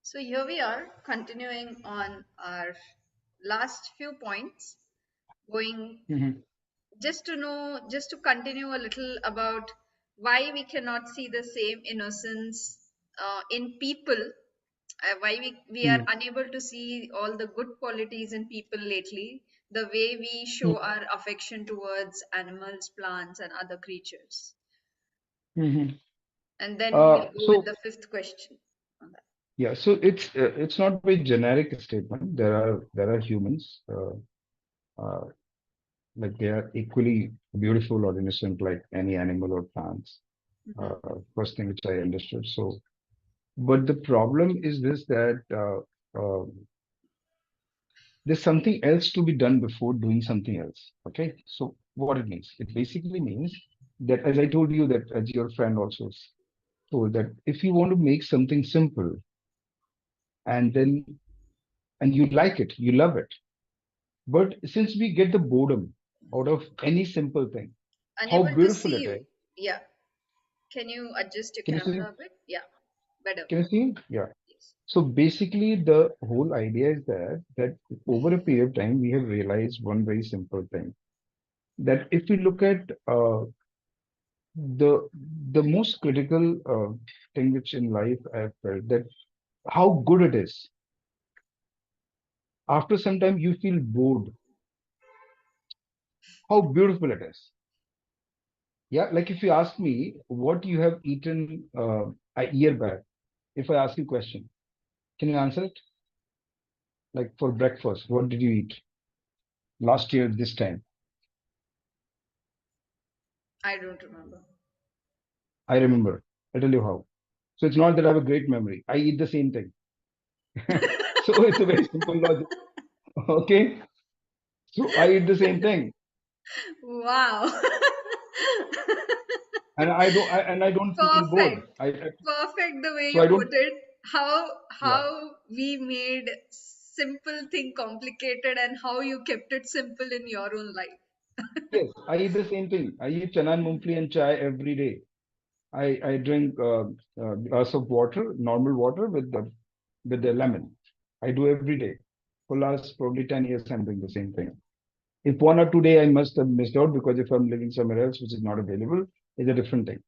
So here we are continuing on our last few points, going Mhm. just to continue a little about why we cannot see the same innocence in people, why we are Mhm. unable to see all the good qualities in people lately, the way we show Mhm. our affection towards animals, plants, and other creatures. Mhm. And then we'll go with So the fifth question on that. yeah, so it's not very generic statement. There are humans uh, like they are equally beautiful or innocent like any animal or plants. Mhm. First thing which I understood. So, but the problem is this that there's something else to be done before doing something else. Okay, so what it means? It basically means that as I told you that as your friend also told that if you want to make something simple and then and you like it, you love it. But since we get the boredom out of any simple thing, how Unable to beautiful see it you. is. Yeah. Can you adjust your Can you see? camera a bit? Yeah, better. Can you see? Yeah. Yes. So basically, the whole idea is that over a period of time, we have realized one very simple thing that if we look at the the most critical thing which in life I've felt that how good it is. After some time, you feel bored. How beautiful it is. Yeah, like if you ask me what you have eaten a year back, if I ask you a question, can you answer it? Like for breakfast, what did you eat last year this time? I don't remember. I remember. I tell you how. So it's not that I have a great memory. I eat the same thing. So it's a very simple logic. Okay. So I eat the same thing, Wow. and I don't feel bored. Perfect. Perfect the way So you I don't. put it. Yeah. How we made simple thing complicated and how you kept it simple in your own life. Yes, I eat the same thing. I eat chana and mungfli and chai every day. I drink glass of water, normal water with the lemon. I do every day. For last probably 10 years, I'm doing the same thing. If 1 or 2 days I must have missed out because if I'm living somewhere else which is not available, is a different thing.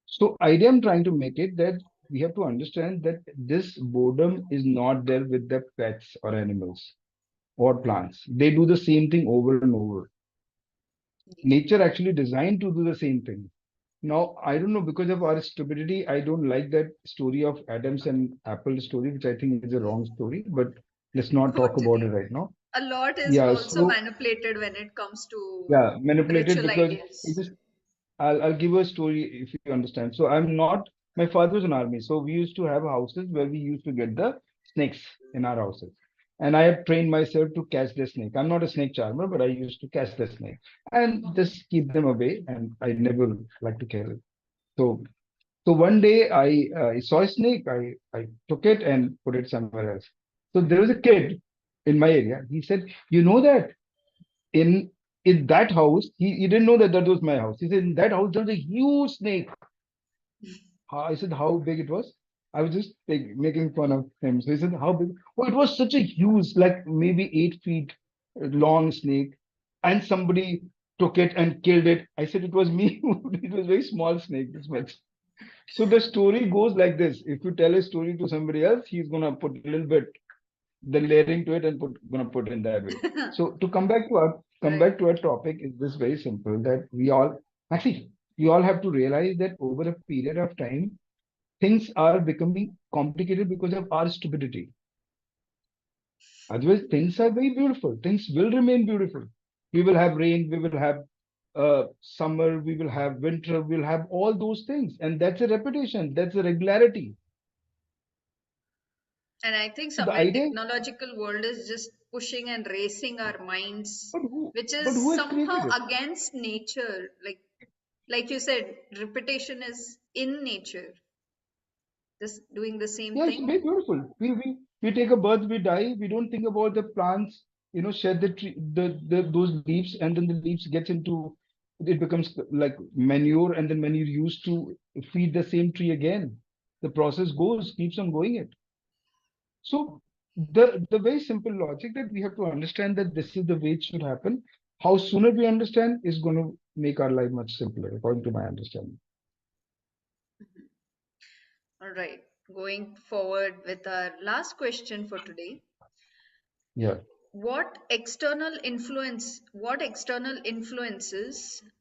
So idea I'm trying to make it that we have to understand that this boredom is not there with the pets or animals or plants. They do the same thing over and over. Nature actually designed to do the same thing. Now, I don't know, because of our stupidity, I don't like that story of Adams and Apple story, which I think is a wrong story, but let's not talk about it Totally. right now. A lot is Yeah, also so manipulated when it comes to yeah, manipulated spiritual because it ideas. is, I'll give you a story if you understand. So I'm not, my father was in army, so we used to have houses where we used to get the snakes in our houses. And I have trained myself to catch the snake. I'm not a snake charmer, but I used to catch the snake and just keep them away. And I never like to kill it. So So one day I saw a snake. I took it and put it somewhere else. So there was a kid in my area. He said, "You know that in in that house, he didn't know that that was my house. He said in that house there was a huge snake." I said, "How big it was?" I was just like, making fun of him. So he said, "How big?" Oh, it was such a huge, like maybe 8 feet long snake, and somebody took it and killed it. I said it was me. It was a very small snake, this much. So the story goes like this. If you tell a story to somebody else, he's gonna put a little bit the layering to it and gonna put in that way. So to come Right. back to our topic is this very simple that we all actually you all have to realize that over a period of time things are becoming complicated because of our stupidity. Otherwise, things are very beautiful. Things will remain beautiful. We will have rain, we will have summer, we will have winter, we'll have all those things. And that's a repetition, that's a regularity. And I think So the somewhere idea, technological world is just pushing and racing our minds, which but is who has somehow created it? against nature. Like you said, repetition is in nature. Just doing the same Yeah, it's thing. very beautiful. We take a birth, we die, we don't think about the plants, shed the tree, those leaves, and then the leaves gets into, it becomes like manure, and then manure used to feed the same tree again. The process keeps on going it. So the very simple logic that we have to understand that this is the way it should happen. How sooner we understand is going to make our life much simpler, according to my understanding. All right. Going forward with our last question for today. Yeah. What external influences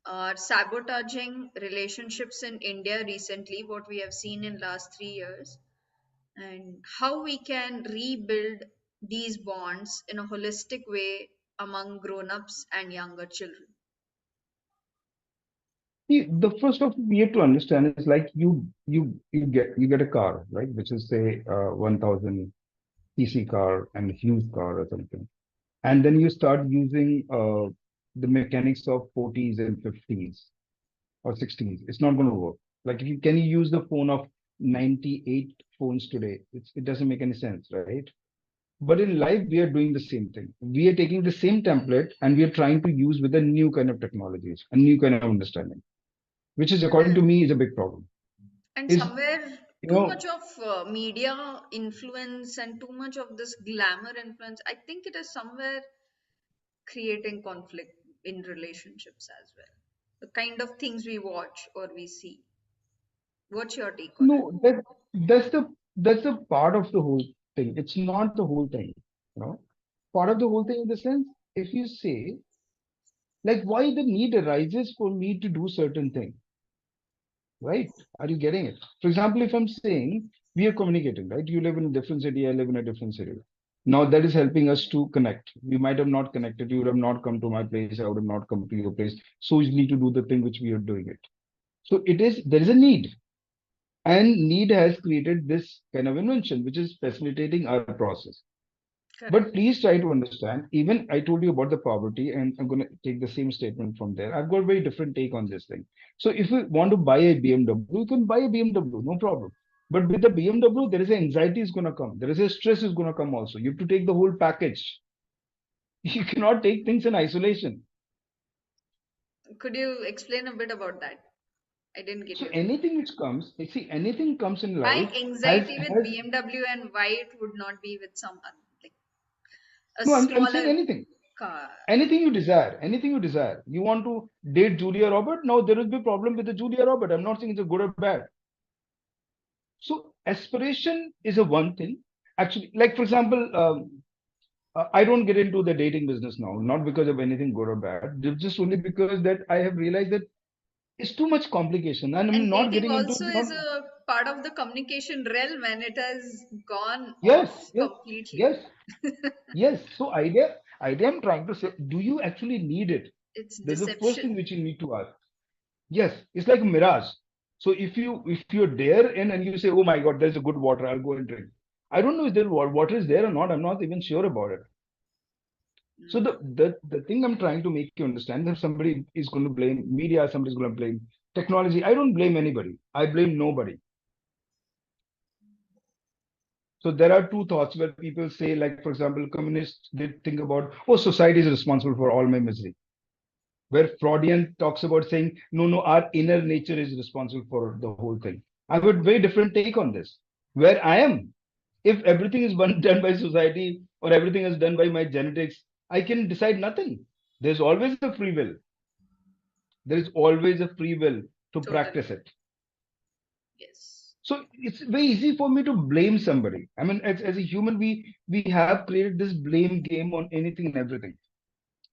are sabotaging relationships in India recently, what we have seen in last 3 years, and how we can rebuild these bonds in a holistic way among grown-ups and younger children? See, the first of we have to understand is like you get a car, right? Which is say 1000 cc car and huge car or something. And then you start using the mechanics of 40s and 50s or 60s. It's not going to work. Like if you can you use the phone of 98 phones today? It doesn't make any sense, right? But in life, we are doing the same thing. We are taking the same template and we are trying to use with a new kind of technologies, a new kind of understanding, which is, according to me, is a big problem. And Is somewhere you too know much of media influence and too much of this glamour influence, I think it is somewhere creating conflict in relationships as well. The kind of things we watch or we see. What's your take on it? no that's the part of the whole thing. It's not the whole thing. You know, part of the whole thing in the sense, if you say like why the need arises for me to do certain thing, right? Are you getting it? For example, if I'm saying we are communicating, right? You live in a different city, I live in a different city. Now that is helping us to connect. We might have not connected. You would have not come to my place. I would have not come to your place so easily to do the thing which we are doing it. So there is a need, and need has created this kind of invention, which is facilitating our process. Correct. But please try to understand, even I told you about the poverty, and I'm going to take the same statement from there. I've got a very different take on this thing. So if you want to buy a BMW, you can buy a BMW, no problem. But with the BMW, there is an anxiety is going to come. There is a stress is going to come also. You have to take the whole package. You cannot take things in isolation. Could you explain a bit about that? I didn't get So you. anything which comes, you see, anything comes in Why life anxiety with has BMW and why it would not be with some like a no, I'm saying smaller anything. car? Anything you desire. You want to date Julia Robert? Now there will be problem with the Julia Robert. I'm not saying it's a good or bad. So aspiration is a one thing. Actually, like for example, I don't get into the dating business now, not because of anything good or bad, just only because that I have realized that it's too much complication, and I'm And not dating getting into also not. is a part of the communication realm and it has gone Yes, off yes, completely. yes, yes. So idea I'm trying to say, do you actually need it? It's There's the first thing deception. which you need to ask. Yes, it's like a mirage. So if you're there and you say, oh my God, there's a good water, I'll go and drink. I don't know if there water is there or not. I'm not even sure about it. So Mm. the thing I'm trying to make you understand, that somebody is going to blame media, somebody's going to blame technology. I don't blame anybody. I blame nobody. So there are two thoughts where people say, like for example, communists they think about, oh, society is responsible for all my misery. Where Freudian talks about saying, no, no, our inner nature is responsible for the whole thing. I have a very different take on this. Where I am, if everything is done by society or everything is done by my genetics, I can decide nothing. There's always a free will. There is always a free will to Totally. practice it. Yes. So it's very easy for me to blame somebody. I mean, as a human, we have created this blame game on anything and everything.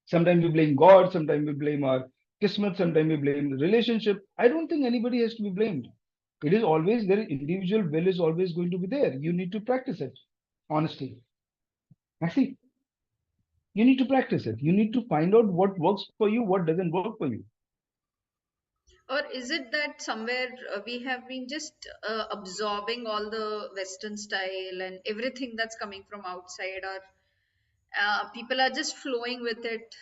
Sometimes we blame God, sometimes we blame our kismet, sometimes we blame the relationship. I don't think anybody has to be blamed. It is always there, individual will is always going to be there. You need to practice it, honestly. Actually, you need to practice it. You need to find out what works for you, what doesn't work for you. Or is it that somewhere we have been just absorbing all the Western style and everything that's coming from outside, or people are just flowing with it?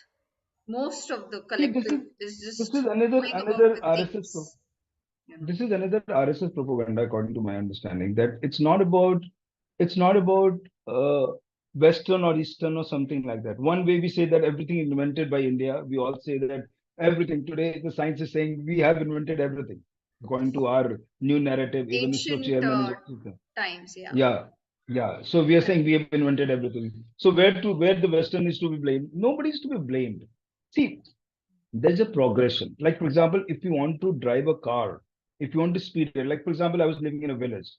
Most of the See, this collective is is this just is another going about another with RSS things, you know. this is another RSS propaganda, according to my understanding, that it's not about Western or Eastern or something like that. One way we say that everything invented by India, we all say that everything today the science is saying we have invented everything. according to our new narrative. Even ISRO Ancient chairman is also there. times, yeah. Yeah, yeah. So we are saying Correct. we have invented everything. So where the Western is to be blamed? Nobody is to be blamed. See, there's a progression. Like for example, if you want to drive a car, if you want to speed it, like for example, I was living in a village.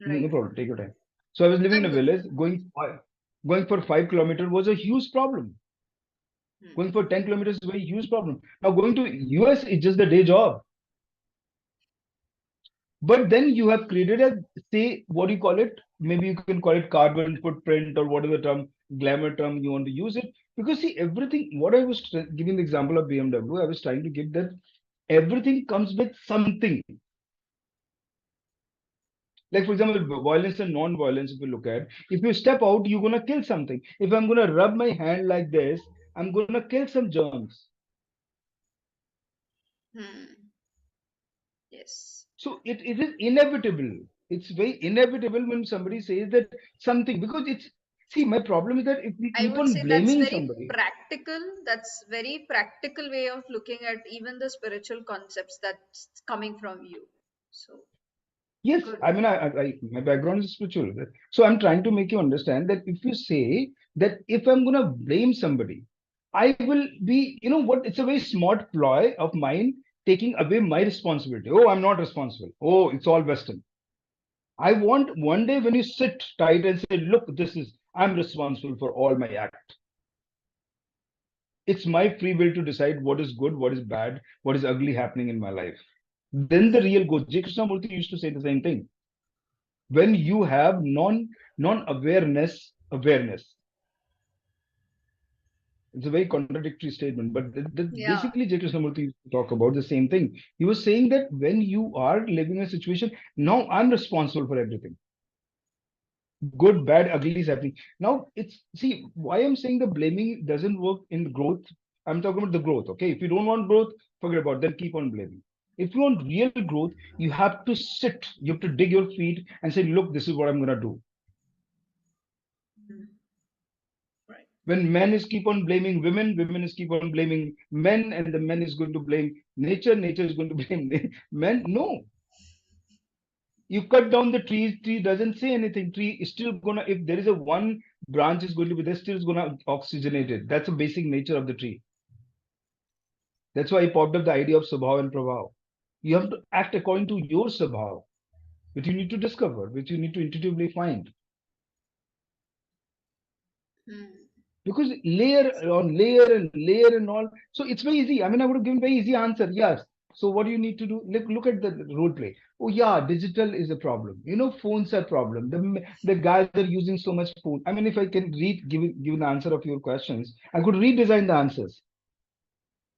No Right. problem, take your time. So I was living in a And village, going for 5 kilometers was a huge problem. hmm, Going for 10 kilometers is a very huge problem. Now going to US is just a day job. But then you have created a, say, what do you call it? Maybe you can call it carbon footprint or whatever term, glamour term you want to use it. Because see, everything, what I was giving the example of BMW, I was trying to give that everything comes with something. Like, for example, violence and non-violence, if you look at, if you step out, you're going to kill something. If I'm going to rub my hand like this, I'm going to kill some germs. hmm, yes. So it is inevitable. It's very inevitable when somebody says that something, because it's, see, my problem is that if we I keep would on say that's blaming very somebody, practical. That's very practical way of looking at even the spiritual concepts that's coming from you. So yes, good. I mean, my background is spiritual. So I'm trying to make you understand that if you say that if I'm going to blame somebody, I will be, you know what, it's a very smart ploy of mine taking away my responsibility. Oh, I'm not responsible. Oh, it's all Western. I want one day when you sit tight and say, look, I'm responsible for all my act. It's my free will to decide what is good, what is bad, what is ugly happening in my life. Then the real goes. J. Krishnamurti used to say the same thing. When you have non awareness, it's a very contradictory statement, but Yeah. basically J. Krishnamurti used to talk about the same thing. He was saying that when you are living in a situation, now I'm responsible for everything. Good, bad, ugly is happening. Now it's, see, why I'm saying the blaming doesn't work in growth. I'm talking about the growth. Okay. If you don't want growth, forget about it, then keep on blaming. If you want real growth, you have to sit, you have to dig your feet and say, look, this is what I'm gonna do. Hmm, right. When men is keep on blaming women, women is keep on blaming men, and the men is going to blame nature, nature is going to blame men. No, you cut down the trees, tree doesn't say anything. Tree is still gonna, if there is a one branch is going to be there, still is gonna oxygenate it. That's the basic nature of the tree. That's why I popped up the idea of Swabhav and Prabhav. You have to act according to your Swabhav, which you need to discover, which you need to intuitively find. Hmm, Because layer on layer and layer and all. So it's very easy. I mean, I would have given very easy answer. Yes. So what do you need to do? Look at the role play. Oh yeah, digital is a problem. You know, phones are problem. The guys are using so much phone. I mean, if I can give the answer of your questions, I could redesign the answers,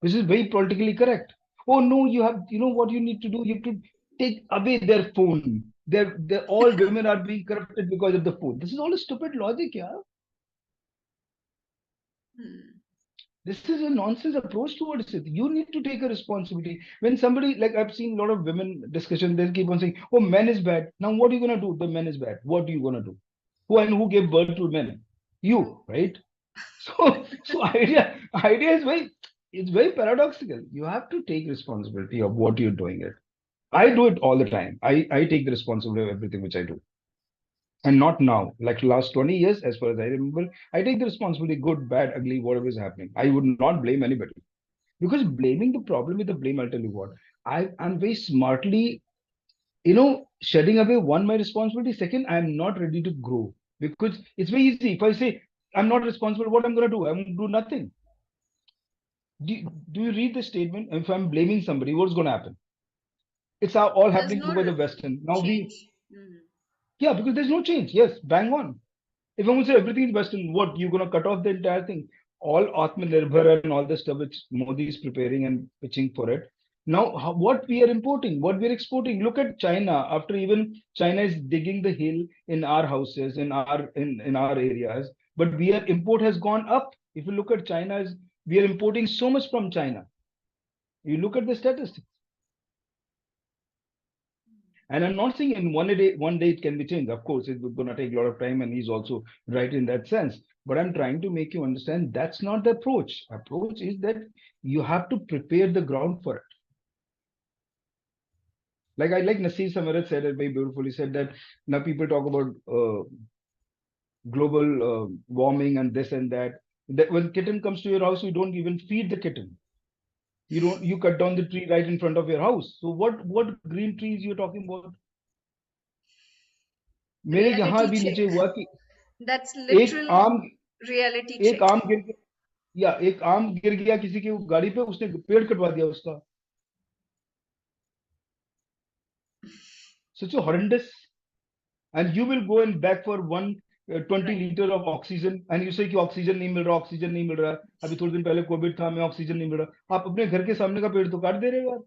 which is very politically correct. Oh no, you know what you need to do? You have to take away their phone. They're all women are being corrupted because of the phone. This is all a stupid logic, yeah. hmm, This is a nonsense approach towards it. You need to take a responsibility. When somebody, like I've seen a lot of women discussion, they keep on saying, "Oh, men is bad." Now, what are you gonna do? The men is bad. What are you gonna do? Who gave birth to men? You, right? So idea is very paradoxical. You have to take responsibility of what you're doing it. I do it all the time. I take the responsibility of everything which I do. And not now, like last 20 years, as far as I remember, I take the responsibility, good, bad, ugly, whatever is happening. I would not blame anybody. Because blaming the problem with the blame, I'll tell you what, I'm very smartly, shedding away one, my responsibility. Second, I'm not ready to grow. Because it's very easy. If I say I'm not responsible, what I'm going to do? I'm going to do nothing. Do you read the statement? If I'm blaming somebody, what's going to happen? It's all there's happening no because of Western. Now change. Hmm. yeah, because there's no change. Yes, bang on. If I'm going to say everything is Western, what, you're going to cut off the entire thing? All Atmanirbhar and all the stuff which Modi is preparing and pitching for it. Now, what we are importing, what we are exporting. Look at China. After even China is digging the hill in our houses, in our areas, but import has gone up. If you look at China's, we are importing so much from China. You look at the statistics. And I'm not saying in one day it can be changed. Of course, it's going to take a lot of time, and he's also right in that sense. But I'm trying to make you understand that's not the approach. Approach is that you have to prepare the ground for it. Like I like Nasir Samarat said it very beautifully. Said that now people talk about global warming and this and that. That when kitten comes to your house, you don't even feed the kitten. You cut down the tree right in front of your house. So what green trees you're talking about? मेरे यहाँ Reality भी check. नीचे हुआ कि That's एक literal आम reality एक check. आम गिर गया, या एक आम गिर गया किसी की गाड़ी पे, उसने पेड़ कटवा दिया उसका. Such a horrendous. And you will go and beg for 20 Right. liter of oxygen and you say कि ऑक्सीजन नहीं मिल रहा, ऑक्सीजन नहीं मिल रहा. अभी थोड़े दिन पहले कोविड था, हमें ऑक्सीजन नहीं मिल रहा. आप अपने घर के सामने का पेड़ तो काट दे रहे हो यार.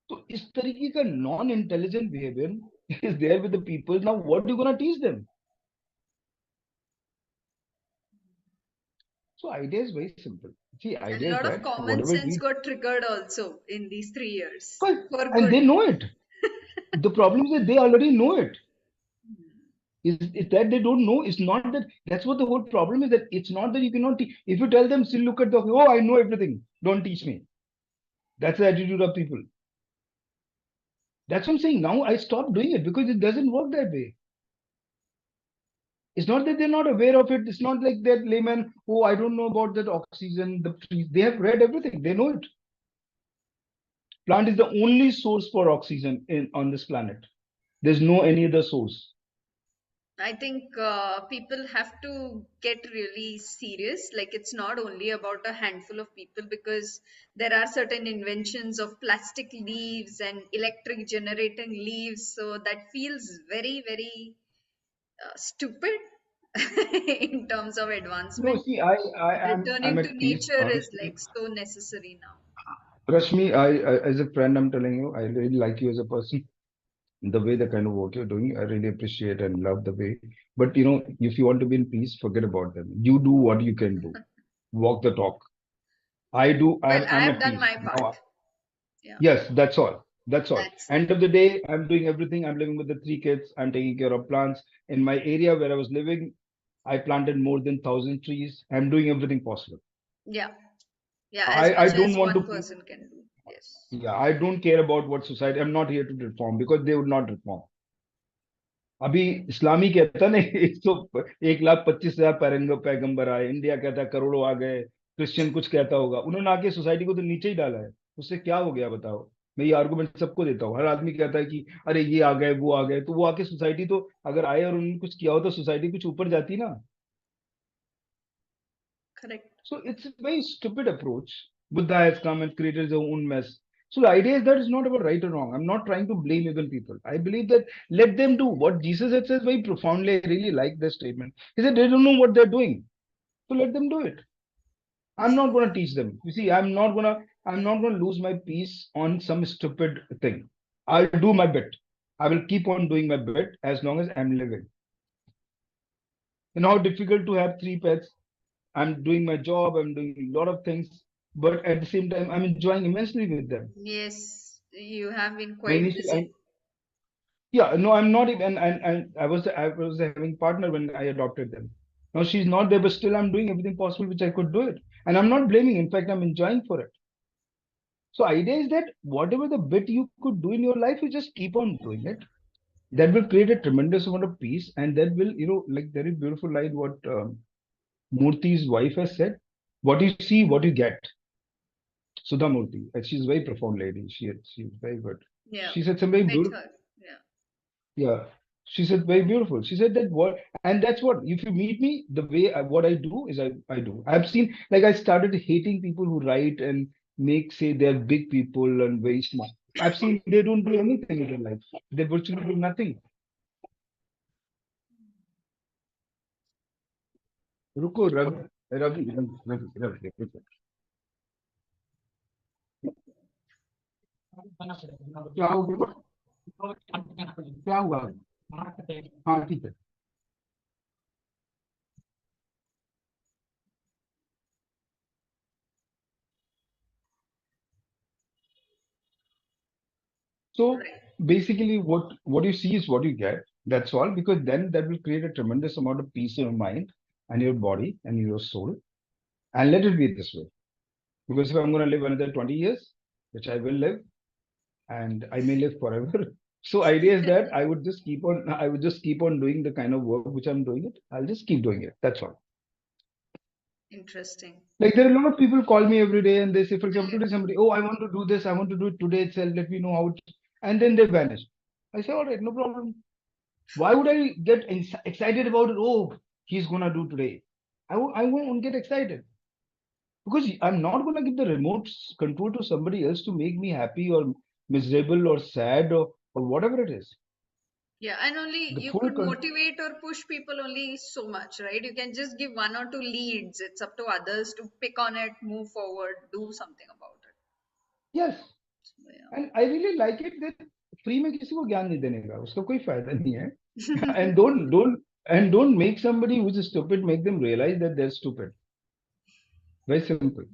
तो इस तरीके का non intelligent behaviour is there with the people. Now what you gonna teach them? So idea is very simple. See, And idea a is lot of that common whatever sense we, got triggered also in these 3 years for and they good. know it. The problem is that they already know it. Is that they don't know? It's not that. That's what the whole problem is. That it's not that you cannot teach. If you tell them, still look at the, oh, I know everything. Don't teach me. That's the attitude of people. That's what I'm saying. Now I stopped doing it because it doesn't work that way. It's not that they're not aware of it. It's not like that layman, oh, I don't know about that oxygen, the trees. They have read everything. They know it. Plant is the only source for oxygen on this planet. There's no any other source. I think people have to get really serious. Like, it's not only about a handful of people, because there are certain inventions of plastic leaves and electric generating leaves. So that feels very, very stupid in terms of No, advancement. see, I'm Returning to at peace, nature is honestly. like so necessary now. Rashmi, as a friend, I'm telling you, I really like you as a person. The way, the kind of work you're doing, I really appreciate and love the way. But if you want to be in peace, forget about them. You do what you can do. Walk the talk. I do. Well, I I'm have at done peace my part. now. Yeah, Yes, that's all. That's all. that's End of the day, I'm doing everything. I'm living with the three kids. I'm taking care of plants. In my area where I was living, I planted more than 1,000 trees. I'm doing everything possible. yeah, yeah, as I much don't as want one to. person can do. Yes. Yeah, I don't care about what society. I'm not here to reform because they would not reform. अभी इस्लामी कहता ना 1,25,000 पैगंबर आए, India कहता है करोड़ों आ गए, Christian कुछ कहता होगा, उन्होंने आके सोसाइटी को तो नीचे ही डाला है. उससे क्या हो गया बताओ? मैं ये आर्गुमेंट सबको देता हूँ. हर आदमी कहता है कि अरे ये आ गए वो आ गए, तो वो आके सोसाइटी तो अगर आए और उन्होंने कुछ किया हो तो सोसाइटी कुछ ऊपर जाती ना. Correct. So it's a very stupid approach. Buddha has come and created his own mess. So the idea is that it's not about right or wrong. I'm not trying to blame even people. I believe that let them do what Jesus had said very profoundly. I really like this statement. He said they don't know what they're doing. So let them do it. I'm not gonna teach them. You see, I'm not gonna lose my peace on some stupid thing. I'll do my bit. I will keep on doing my bit as long as I'm living. You know how difficult to have three pets. I'm doing my job, I'm doing a lot of things, but at the same time, I'm enjoying immensely with them. Yes, you have been My quite initial, busy. yeah, no, I'm not even, and I was having partner when I adopted them. Now she's not there, but still I'm doing everything possible which I could do it, and I'm not blaming. In fact, I'm enjoying for it. So idea is that whatever the bit you could do in your life, you just keep on doing it. That will create a tremendous amount of peace, and that will, like very beautiful line what Murthy's wife has said. What you see, what you get. Sudha Murthy. And she's a very profound lady. She's very good. Yeah, She said some I very met beautiful. her. Yeah, Yeah. She said very beautiful. She said that what, and that's what, if you meet me, the way what I do is I do. I've seen, like, I started hating people who write and say they're big people and very smart. I've seen they don't do anything in their life. They virtually do nothing. रुको रवि रवि रवि रवि रवि रवि। क्या हो गया? क्या हुआ? हाँ ठीक है. So right. basically, what you see is what you get. That's all, because then that will create a tremendous amount of peace in your mind and your body and your soul. And let it be this way. Because if I'm going to live another 20 years, which I will live, and I may live forever. So idea is that I would just keep on doing the kind of work which I'm doing it. I'll just keep doing it. That's all. Interesting. Like there are a lot of people call me every day and they say, for example, today somebody, oh, I want to do this, I want to do it today itself, let me know how it, and then they vanish. I say, all right, no problem. Why would I get excited about it? Oh, he's gonna do today. I won't get excited because I'm not gonna give the remote control to somebody else to make me happy or miserable or sad or whatever it is. Yeah, and only The you full could motivate or push people only so much, right? You can just give one or two leads. It's up to others to pick on it, move forward, do something about it. yes, So, yeah. and I really like it that free में किसी को ज्ञान नहीं देने का उसका कोई फायदा नहीं है. And don't make somebody who's stupid make them realize that they're stupid. Very simple.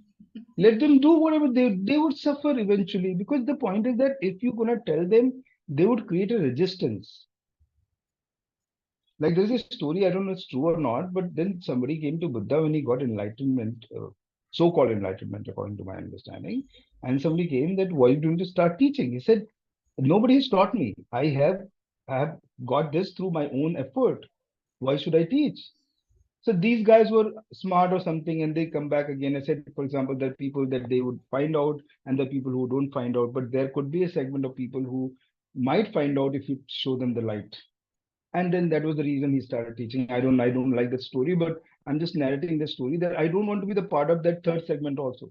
Let them do whatever they would suffer eventually because the point is that if you're gonna tell them, they would create a resistance. Like there's a story, I don't know if it's true or not, but then somebody came to Buddha when he got enlightenment, so-called enlightenment, according to my understanding. And somebody came that, why are you doing to start teaching? He said, nobody has taught me. I have got this through my own effort. Why should I teach? So these guys were smart or something, and they come back again. I said, for example, there are people that they would find out, and the people who don't find out. But there could be a segment of people who might find out if you show them the light. And then that was the reason he started teaching. I don't like that story, but I'm just narrating the story that I don't want to be the part of that third segment also.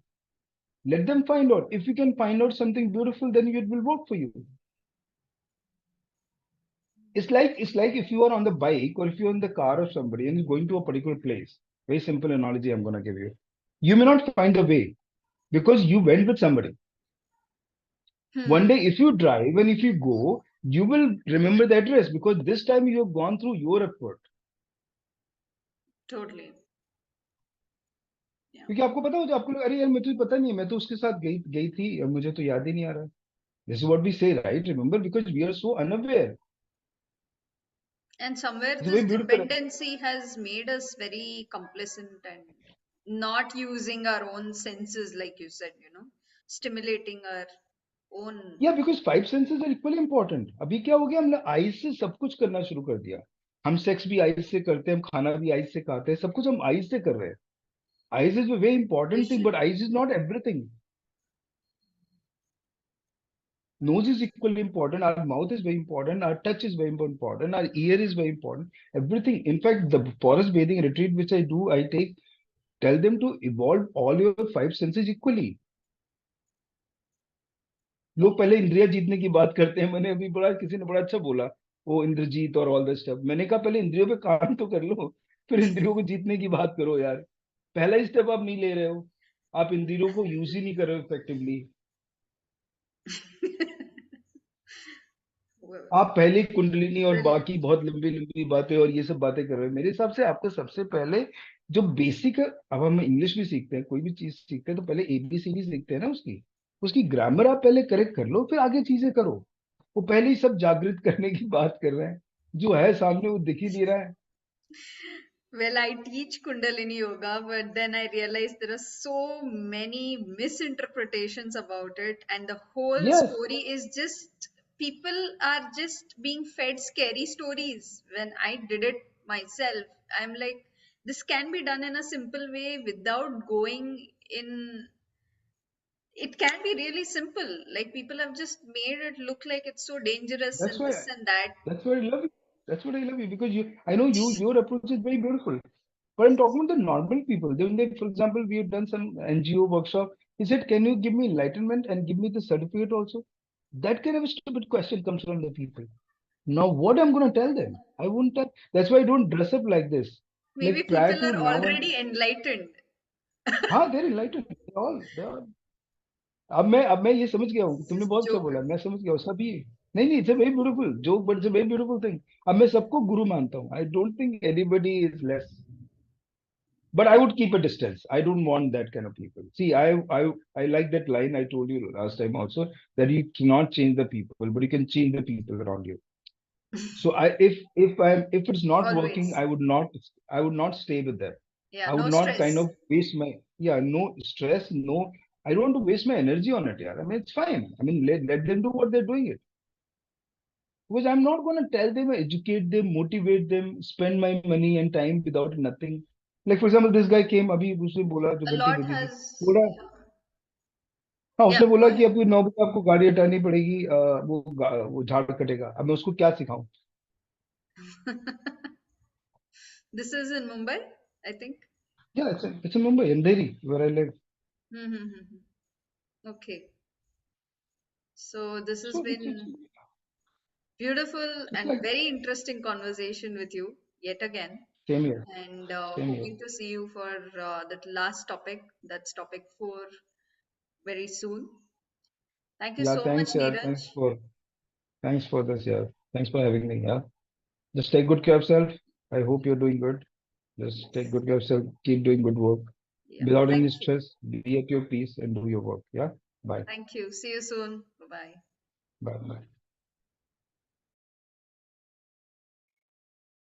Let them find out. If you can find out something beautiful, then it will work for you. It's like if you are on the bike or if you're in the car of somebody and you're going to a particular place. Very simple analogy I'm gonna give you. You may not find the way because you went with somebody. One day, if you drive and if you go, you will remember the address because this time you have gone through your effort. Totally. Yeah. क्योंकि आपको पता हो जो आपको अरे यार मुझे पता नहीं है मैं तो उसके साथ गई गई थी और मुझे तो याद ही नहीं आ रहा. This is what we say, right? Remember, because we are so unaware. And somewhere It's a this very beautiful. dependency has made us very complacent and not using our own senses, like you said, stimulating our own. Yeah, because five senses are equally important. अभी क्या हो गया हमने eyes से सब कुछ करना शुरू कर दिया. हम सेक्स भी आइज से करते हैं, हम खाना भी आइज से खाते हैं, सब कुछ हम आइज से कर रहे हैं. Eyes is a very important thing, but eyes is not everything. Nose is equally important. Our mouth is very important. Our touch is very important. Our ear is very important. Everything. In fact, the forest bathing retreat which I do, tell them to evolve all your five senses equally. लोग पहले इंद्रिया जीतने की बात करते हैं. मैंने अभी बड़ा किसी ने बड़ा अच्छा बोला वो इंद्रजीत और ऑल द स्टफ. मैंने कहा पहले इंद्रियों पे काम तो कर लो फिर इंद्रियों को जीतने की बात करो यार. पहला ही स्टेप आप नहीं ले रहे हो. आप इंद्रियों को यूज ही नहीं कर रहे हो इफेक्टिवली. आप पहले कुंडलिनी और Brilliant. बाकी बहुत लंबी लंबी बातें और ये सब बातें कर रहे हैं. मेरे हिसाब से आपको सबसे पहले जो बेसिक, अब हम इंग्लिश भी सीखते हैं कोई भी चीज सीखते हैं तो पहले एबीसीडी सीखते हैं ना उसकी उसकी ग्रामर आप पहले करेक्ट कर लो फिर आगे चीजें करो. वो पहले ही सब जागृत करने की बात कर रहे हैं. जो है सामने वो दिख ही नहीं रहा है. Well, I teach Kundalini Yoga, but then I realized there are so many misinterpretations about it, and the whole Yes, story is just people are just being fed scary stories. When I did it myself, I'm like, this can be done in a simple way without going in. It can be really simple. Like people have just made it look like it's so dangerous that's and why this and that. that's why I love you. That's what I love you because I know your approach is very beautiful. But I'm talking about the normal people. For example, we have done some NGO workshop. He said, can you give me enlightenment and give me the certificate also? That kind of a stupid question comes from the people. Now, what I'm going to tell them? I won't tell. That's why I don't dress up like this. Maybe Like prior people to are now, and already enlightened. they're enlightened. They're all. अब मैं ये समझ गया हूँ. This तुमने is बहुत अच्छा joke. बोला. मैं समझ गया हूँ सभी. नहीं it's a very beautiful joke but it's a very beautiful thing. अब मैं सबको गुरु मानता हूँ. I don't think anybody is less. But I would keep a distance. I don't want that kind of people. See, I like that line I told you last time also that you cannot change the people, but you can change the people around you. So if it's not working, Always. I would not stay with them. Yeah, I would no not kind stress. of waste my no stress, no I don't want to waste my energy on it, yeah. I mean, it's fine. I mean, let them do what they're doing it. Because I'm not going to tell them, educate them, motivate them, spend my money and time without nothing. Like for example, this guy came, अभी उसने बोला जो A गलती lot करी थी, has, बोला हाँ yeah, उसने go बोला कि ahead. आपको 9 बजे आपको गाड़ी हटानी पड़ेगी, वो झाड़ कटेगा. अब मैं उसको क्या सिखाऊं? This is in Mumbai, I think. Yeah, it's in Mumbai, Andheri, where I live. Mm-hmm. Okay. So this has So been beautiful it's and like very interesting conversation with you yet again. same here, And same here. hoping to see you for that last topic, that's topic 4, very soon. Thank you Yeah, so much, thanks, yeah, Neeraj. thanks for this, yeah. Thanks for having me, yeah. Just take good care of yourself. I hope you're doing good. Just take good care of yourself. Keep doing good work Yeah, without thank any you. stress. Be at your peace and do your work. Yeah. Bye. Thank you. See you soon. Bye bye. Bye. Bye.